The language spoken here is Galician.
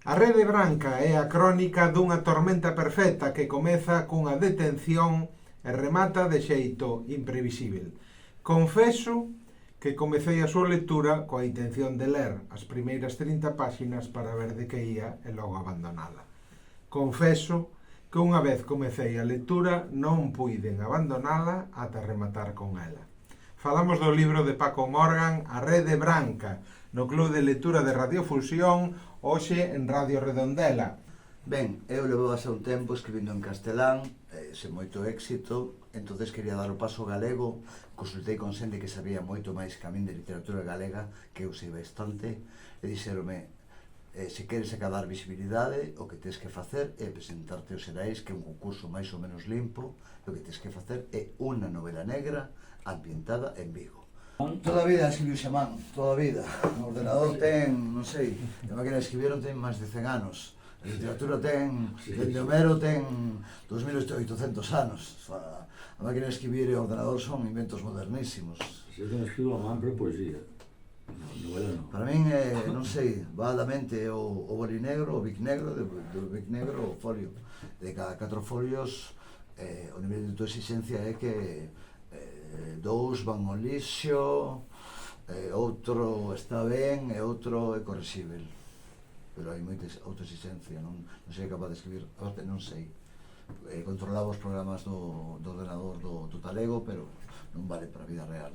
A Rede Branca é a crónica dunha tormenta perfecta que comeza cunha detención e remata de xeito imprevisível. Confeso que comecei a súa lectura coa intención de ler as primeiras 30 páxinas para ver de que ia e logo abandonala. Confeso que unha vez comecei a lectura non puiden abandonala ata rematar con ela. Falamos do libro de Paco Morgan, A Rede Branca, no Club de Lectura de Radiofusión, hoxe en Radio Redondela. Ben, eu levo hace un tempo escribindo en castelán, sen moito éxito, entonces quería dar o paso galego, consultei con xente que sabía moito máis que a min de literatura galega, que eu sei bastante, e dixeronme, se queres acadar visibilidade, o que tens que facer é presentarte aos Xerais, que é un concurso máis ou menos limpo, e o que tens que facer é unha novela negra ambientada en Vigo. Toda a vida escribiu xa man, toda a vida. O ordenador ten, non sei, a máquina de escribir ten máis de 100 anos. A literatura ten, dende Homero ten 2800 anos. A máquina de escribir e o ordenador son inventos modernísimos. Se eu non escribo a man para poesía, novela non. Para min, non sei, va da mente o bolinegro, o bic negro, do bic negro o folio. De cada 4 folios, o nivel de tua exigencia é que dous van ao lixo, outro está ben e outro é correxível. Pero hai moita autoexigencia, non sei capaz de escribir, non sei. Controlaba os programas do ordenador do talego, pero non vale para a vida real.